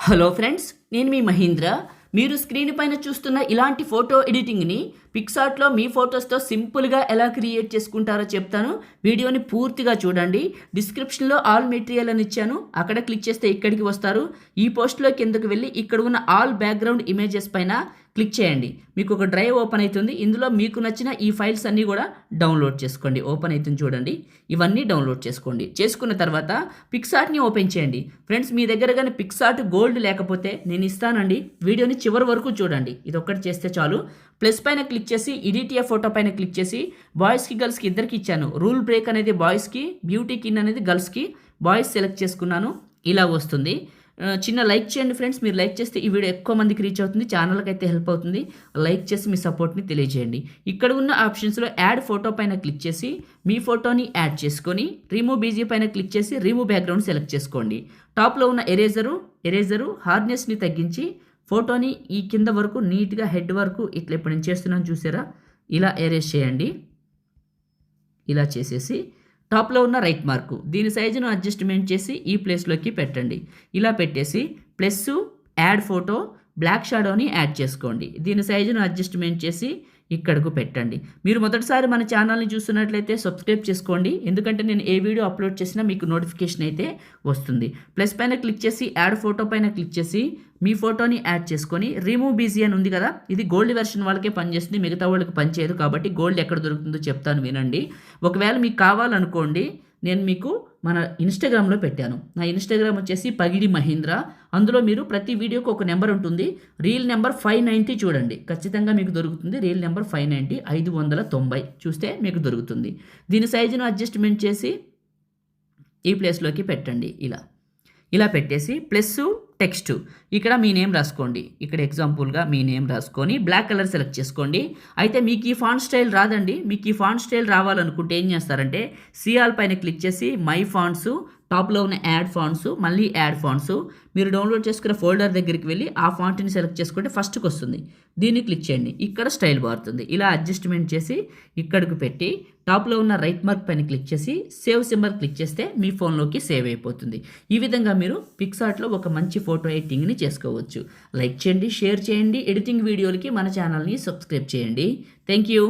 Hello friends, నేను మీ మహేంద్ర. మీరు screen పైన చూస్తున్న ఇలాంటి ఫోటో ఎడిటింగ్ని పిక్సార్ట్లో మీ ఫొటోస్తో సింపుల్గా ఎలా క్రియేట్ చేసుకుంటారో చెప్తాను. వీడియోని పూర్తిగా చూడండి. డిస్క్రిప్షన్లో ఆల్ మెటీరియల్ అని ఇచ్చాను, అక్కడ క్లిక్ చేస్తే ఇక్కడికి వస్తారు. ఈ పోస్ట్లో కిందకు వెళ్ళి ఇక్కడ ఉన్న ఆల్ బ్యాక్గ్రౌండ్ ఇమేజెస్ పైన క్లిక్ చేయండి. మీకు ఒక డ్రైవ్ ఓపెన్ అవుతుంది. ఇందులో మీకు నచ్చిన ఈ ఫైల్స్ అన్నీ కూడా డౌన్లోడ్ చేసుకోండి. ఓపెన్ అవుతుంది చూడండి. ఇవన్నీ డౌన్లోడ్ చేసుకోండి. చేసుకున్న తర్వాత పిక్సార్ట్ని ఓపెన్ చేయండి. ఫ్రెండ్స్, మీ దగ్గర కానీ పిక్సార్ట్ గోల్డ్ లేకపోతే నేను ఇస్తానండి. వీడియోని చివరి వరకు చూడండి. ఇది ఒక్కటి చేస్తే చాలు. ప్లస్ పైన క్లిక్ చేసి ఎడిట్ ఏ ఫోటో పైన క్లిక్ చేసి బాయ్స్కి గర్ల్స్కి ఇద్దరికి ఇచ్చాను. రూల్ బ్రేక్ అనేది బాయ్స్కి, బ్యూటీ కిన్ అనేది గర్ల్స్కి. బాయ్స్ సెలెక్ట్ చేసుకున్నాను. ఇలా వస్తుంది. చిన్న లైక్ చేయండి ఫ్రెండ్స్. మీరు లైక్ చేస్తే ఈ వీడియో ఎక్కువ మందికి రీచ్ అవుతుంది, ఛానల్కి అయితే హెల్ప్ అవుతుంది. లైక్ చేసి మీ సపోర్ట్ని తెలియజేయండి. ఇక్కడ ఉన్న ఆప్షన్స్లో యాడ్ ఫోటో పైన క్లిక్ చేసి మీ ఫోటోని యాడ్ చేసుకొని రిమూవ్ బీజీ పైన క్లిక్ చేసి రిమూవ్ బ్యాక్గ్రౌండ్ సెలెక్ట్ చేసుకోండి. టాప్లో ఉన్న ఎరేజరు హార్డ్నెస్ని తగ్గించి ఫోటోని ఈ కింద వరకు నీట్గా హెడ్ వరకు ఇట్లా ఇప్పుడు నేను చేస్తున్నాను చూసారా, ఇలా ఎరేజ్ చేయండి. ఇలా చేసేసి టాప్లో ఉన్న రైట్ మార్కు దీని సైజును అడ్జస్ట్మెంట్ చేసి ఈ ప్లేస్లోకి పెట్టండి. ఇలా పెట్టేసి ప్లస్ యాడ్ ఫోటో బ్లాక్ షాడోని యాడ్ చేసుకోండి. దీని సైజును అడ్జస్ట్మెంట్ చేసి ఇక్కడకు పెట్టండి. మీరు మొదటిసారి మన ఛానల్ని చూస్తున్నట్లయితే సబ్స్క్రైబ్ చేసుకోండి, ఎందుకంటే నేను ఏ వీడియో అప్లోడ్ చేసినా మీకు నోటిఫికేషన్ అయితే వస్తుంది. ప్లస్ పైన క్లిక్ చేసి యాడ్ ఫోటో పైన క్లిక్ చేసి మీ ఫోటోని యాడ్ చేసుకొని రిమూవ్ బీజీ అని ఉంది కదా, ఇది గోల్డ్ వెర్షన్ వాళ్ళకే పనిచేస్తుంది, మిగతా వాళ్ళకి పనిచేయదు. కాబట్టి గోల్డ్ ఎక్కడ దొరుకుతుందో చెప్తాను వినండి. ఒకవేళ మీకు కావాలనుకోండి, నేను మీకు మన ఇన్స్టాగ్రామ్లో పెట్టాను. నా ఇన్స్టాగ్రామ్ వచ్చేసి పగిడి మహేంద్ర. అందులో మీరు ప్రతి వీడియోకి ఒక నెంబర్ ఉంటుంది. రీల్ నెంబర్ 590 చూడండి, ఖచ్చితంగా మీకు దొరుకుతుంది. రీల్ నెంబర్ 590 590 చూస్తే మీకు దొరుకుతుంది. దీని సైజును అడ్జస్ట్మెంట్ చేసి ఈ ప్లేస్లోకి పెట్టండి. ఇలా పెట్టేసి ప్లస్ టెక్స్ట్ ఇక్కడ మీ నేమ్ రాసుకోండి. ఇక్కడ ఎగ్జాంపుల్గా మీ నేమ్ రాసుకొని బ్లాక్ కలర్ సెలెక్ట్ చేసుకోండి. అయితే మీకు ఈ ఫాంట్ స్టైల్ రాదండి. మీకు ఈ ఫాంట్ స్టైల్ రావాలనుకుంటే ఏం చేస్తారంటే సిఆల్ పైన క్లిక్ చేసి మై ఫాంట్స్, టాప్లో ఉన్న యాడ్ ఫాంట్స్, మళ్ళీ యాడ్ ఫాంట్స్, మీరు డౌన్లోడ్ చేసుకున్న ఫోల్డర్ దగ్గరికి వెళ్ళి ఆ ఫాంట్ని సెలెక్ట్ చేసుకుంటే ఫస్ట్కి వస్తుంది. దీన్ని క్లిక్ చేయండి. ఇక్కడ స్టైల్ మారుతుంది. ఇలా అడ్జస్ట్మెంట్ చేసి ఇక్కడికి పెట్టి టాప్లో ఉన్న రైట్ మార్క్ పైన క్లిక్ చేసి సేవ్ సింబల్ క్లిక్ చేస్తే మీ ఫోన్లోకి సేవ్ అయిపోతుంది. ఈ విధంగా మీరు పిక్సార్ట్లో ఒక మంచి ఫోటో ఎడిటింగ్ని చేసుకోవచ్చు. లైక్ చేయండి, షేర్ చేయండి. ఎడిటింగ్ వీడియోలకి మన ఛానల్ని సబ్స్క్రైబ్ చేయండి. Thank you.